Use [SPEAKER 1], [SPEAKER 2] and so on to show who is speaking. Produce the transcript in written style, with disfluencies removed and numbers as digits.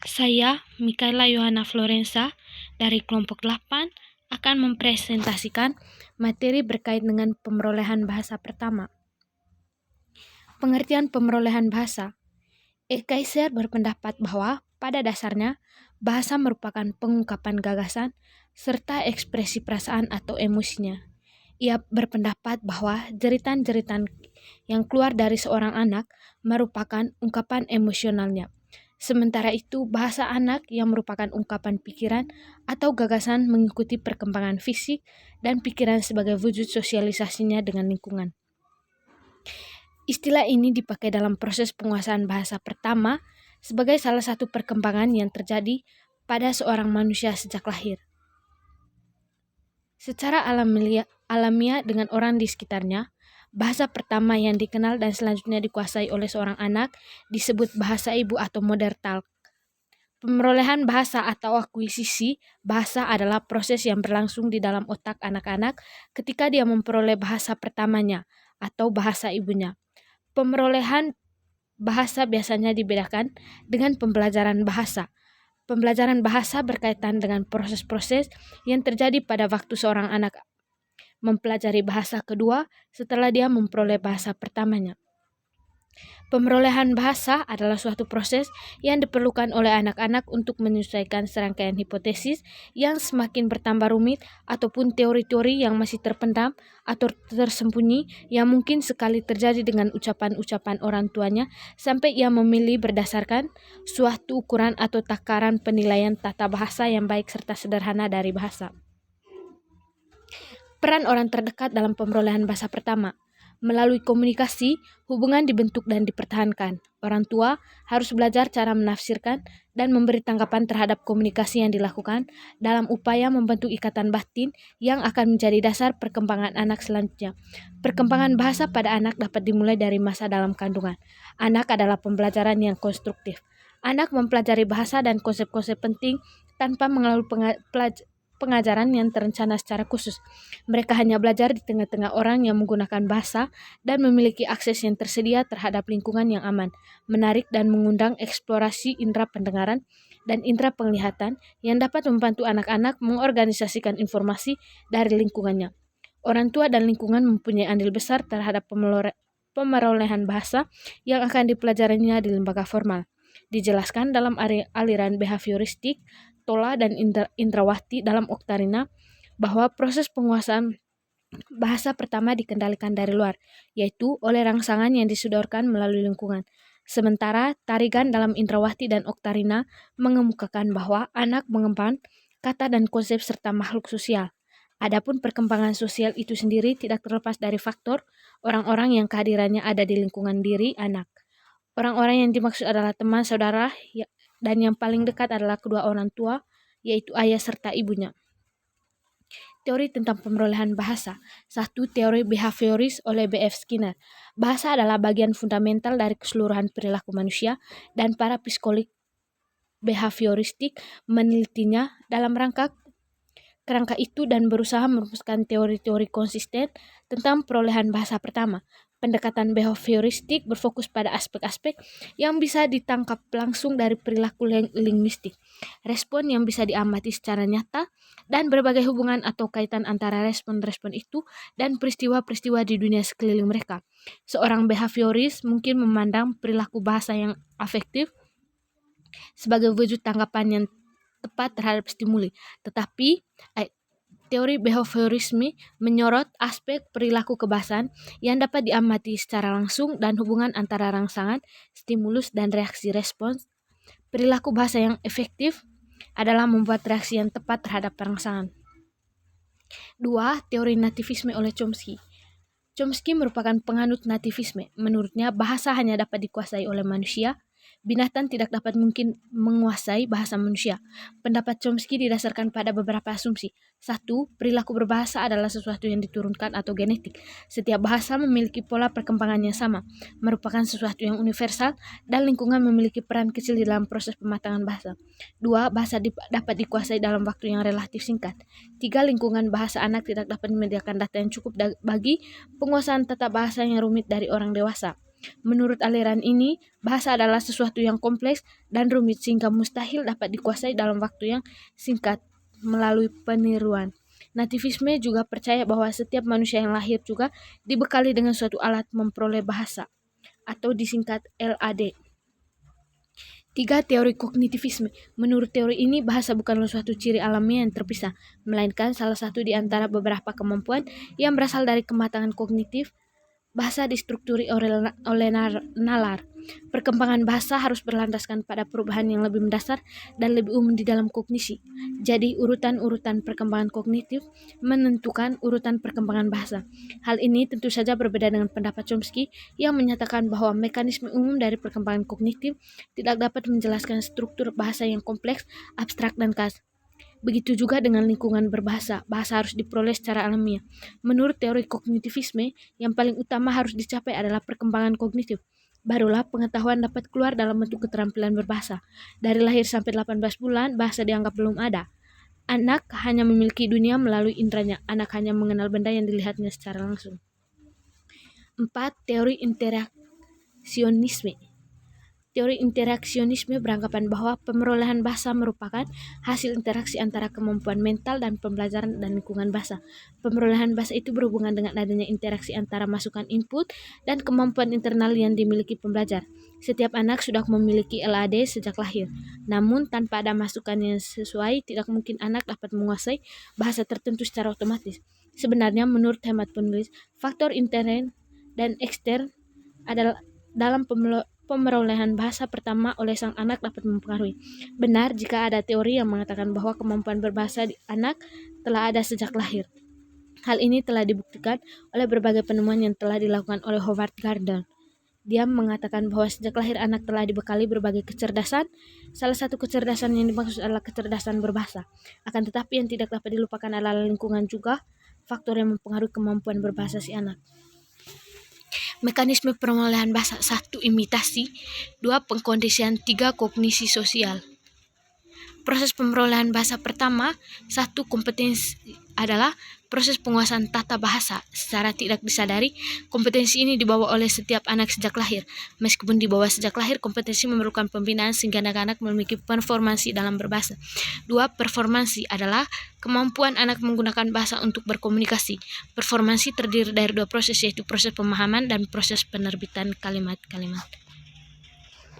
[SPEAKER 1] Saya, Mikaela Yohana Florensa, dari kelompok 8, akan mempresentasikan materi berkait dengan pemerolehan bahasa pertama. Pengertian pemerolehan bahasa. Kaiser berpendapat bahwa pada dasarnya, bahasa merupakan pengungkapan gagasan serta ekspresi perasaan atau emosinya. Ia berpendapat bahwa jeritan-jeritan yang keluar dari seorang anak merupakan ungkapan emosionalnya. Sementara itu, bahasa anak yang merupakan ungkapan pikiran atau gagasan mengikuti perkembangan fisik dan pikiran sebagai wujud sosialisasinya dengan lingkungan. Istilah ini dipakai dalam proses penguasaan bahasa pertama sebagai salah satu perkembangan yang terjadi pada seorang manusia sejak lahir. Secara alamiah dengan orang di sekitarnya, bahasa pertama yang dikenal dan selanjutnya dikuasai oleh seorang anak disebut bahasa ibu atau mother tongue. Pemerolehan bahasa atau akuisisi bahasa adalah proses yang berlangsung di dalam otak anak-anak ketika dia memperoleh bahasa pertamanya atau bahasa ibunya. Pemerolehan bahasa biasanya dibedakan dengan pembelajaran bahasa. Pembelajaran bahasa berkaitan dengan proses-proses yang terjadi pada waktu seorang anak mempelajari bahasa kedua setelah dia memperoleh bahasa pertamanya. Pemerolehan bahasa adalah suatu proses yang diperlukan oleh anak-anak untuk menyesuaikan serangkaian hipotesis yang semakin bertambah rumit ataupun teori-teori yang masih terpendam atau tersembunyi yang mungkin sekali terjadi dengan ucapan-ucapan orang tuanya sampai ia memilih berdasarkan suatu ukuran atau takaran penilaian tata bahasa yang baik serta sederhana dari bahasa. Peran orang terdekat dalam pemerolehan bahasa pertama. Melalui komunikasi, hubungan dibentuk dan dipertahankan. Orang tua harus belajar cara menafsirkan dan memberi tanggapan terhadap komunikasi yang dilakukan dalam upaya membentuk ikatan batin yang akan menjadi dasar perkembangan anak selanjutnya. Perkembangan bahasa pada anak dapat dimulai dari masa dalam kandungan. Anak adalah pembelajaran yang konstruktif. Anak mempelajari bahasa dan konsep-konsep penting tanpa mengalami pengajaran yang terencana secara khusus. Mereka hanya belajar di tengah-tengah orang yang menggunakan bahasa dan memiliki akses yang tersedia terhadap lingkungan yang aman, menarik dan mengundang eksplorasi indera pendengaran dan indera penglihatan yang dapat membantu anak-anak mengorganisasikan informasi dari lingkungannya. Orang tua dan lingkungan mempunyai andil besar terhadap pemerolehan bahasa yang akan dipelajarinya di lembaga formal. Dijelaskan dalam aliran behavioristik, Tola dan Indrawati dalam Oktarina bahwa proses penguasaan bahasa pertama dikendalikan dari luar, yaitu oleh rangsangan yang disodorkan melalui lingkungan. Sementara Tarigan dalam Indrawati dan Oktarina mengemukakan bahwa anak mengembang kata dan konsep serta makhluk sosial. Adapun perkembangan sosial itu sendiri tidak terlepas dari faktor orang-orang yang kehadirannya ada di lingkungan diri anak. Orang-orang yang dimaksud adalah teman, saudara, dan yang paling dekat adalah kedua orang tua, yaitu ayah serta ibunya. Teori tentang pemerolehan bahasa. 1. Teori behavioris oleh B.F. Skinner. Bahasa adalah bagian fundamental dari keseluruhan perilaku manusia dan para psikolog behavioristik menelitinya dalam kerangka itu dan berusaha merumuskan teori-teori konsisten tentang perolehan bahasa pertama. Pendekatan behavioristik berfokus pada aspek-aspek yang bisa ditangkap langsung dari perilaku linguistik, respon yang bisa diamati secara nyata, dan berbagai hubungan atau kaitan antara respon-respon itu dan peristiwa-peristiwa di dunia sekeliling mereka. Seorang behavioris mungkin memandang perilaku bahasa yang afektif sebagai wujud tanggapan yang tepat terhadap stimuli, tetapi teori behaviorisme menyorot aspek perilaku kebahasaan yang dapat diamati secara langsung dan hubungan antara rangsangan, stimulus, dan reaksi respons. Perilaku bahasa yang efektif adalah membuat reaksi yang tepat terhadap rangsangan. 2. Teori nativisme oleh Chomsky. Chomsky merupakan penganut nativisme. Menurutnya, bahasa hanya dapat dikuasai oleh manusia. Binatang tidak dapat mungkin menguasai bahasa manusia. Pendapat Chomsky didasarkan pada beberapa asumsi. 1. Perilaku berbahasa adalah sesuatu yang diturunkan atau genetik. Setiap bahasa memiliki pola perkembangan yang sama, merupakan sesuatu yang universal, dan lingkungan memiliki peran kecil di dalam proses pematangan bahasa. 2. Bahasa dapat dikuasai dalam waktu yang relatif singkat. 3. Lingkungan bahasa anak tidak dapat menyediakan data yang cukup bagi penguasaan tata bahasa yang rumit dari orang dewasa. Menurut aliran ini, bahasa adalah sesuatu yang kompleks dan rumit sehingga mustahil dapat dikuasai dalam waktu yang singkat melalui peniruan. Nativisme juga percaya bahwa setiap manusia yang lahir juga dibekali dengan suatu alat memperoleh bahasa atau disingkat LAD. 3. Teori kognitivisme. Menurut teori ini, bahasa bukanlah suatu ciri alamiah yang terpisah, melainkan salah satu di antara beberapa kemampuan yang berasal dari kematangan kognitif. Bahasa distrukturi oleh nalar. Perkembangan bahasa harus berlandaskan pada perubahan yang lebih mendasar dan lebih umum di dalam kognisi. Jadi, urutan-urutan perkembangan kognitif menentukan urutan perkembangan bahasa. Hal ini tentu saja berbeda dengan pendapat Chomsky yang menyatakan bahwa mekanisme umum dari perkembangan kognitif tidak dapat menjelaskan struktur bahasa yang kompleks, abstrak, dan khas. Begitu juga dengan lingkungan berbahasa, bahasa harus diperoleh secara alamiah. Menurut teori kognitivisme, yang paling utama harus dicapai adalah perkembangan kognitif. Barulah pengetahuan dapat keluar dalam bentuk keterampilan berbahasa. Dari lahir sampai 18 bulan, bahasa dianggap belum ada. Anak hanya memiliki dunia melalui indranya. Anak hanya mengenal benda yang dilihatnya secara langsung. 4. Teori interaksionisme. Teori interaksionisme beranggapan bahwa pemerolehan bahasa merupakan hasil interaksi antara kemampuan mental dan pembelajaran dan lingkungan bahasa. Pemerolehan bahasa itu berhubungan dengan adanya interaksi antara masukan input dan kemampuan internal yang dimiliki pembelajar. Setiap anak sudah memiliki LAD sejak lahir. Namun, tanpa ada masukan yang sesuai, tidak mungkin anak dapat menguasai bahasa tertentu secara otomatis. Sebenarnya, menurut hemat penulis, faktor intern dan ekstern adalah dalam pemerolehan bahasa pertama oleh sang anak dapat mempengaruhi. Benar jika ada teori yang mengatakan bahwa kemampuan berbahasa di anak telah ada sejak lahir. Hal ini telah dibuktikan oleh berbagai penemuan yang telah dilakukan oleh Howard Gardner. Dia mengatakan bahwa sejak lahir anak telah dibekali berbagai kecerdasan. Salah satu kecerdasan yang dimaksud adalah kecerdasan berbahasa. Akan tetapi yang tidak dapat dilupakan adalah lingkungan juga faktor yang mempengaruhi kemampuan berbahasa si anak. Mekanisme pemerolehan bahasa. 1. Imitasi. 2. Pengkondisian. 3. Kognisi sosial. Proses pemerolehan bahasa pertama. 1. Kompetensi adalah proses penguasaan tata bahasa. Secara tidak disadari, kompetensi ini dibawa oleh setiap anak sejak lahir. Meskipun dibawa sejak lahir, kompetensi memerlukan pembinaan sehingga anak-anak memiliki performansi dalam berbahasa. 2. Performansi adalah kemampuan anak menggunakan bahasa untuk berkomunikasi. Performansi terdiri dari 2 proses, yaitu proses pemahaman dan proses penerbitan kalimat-kalimat.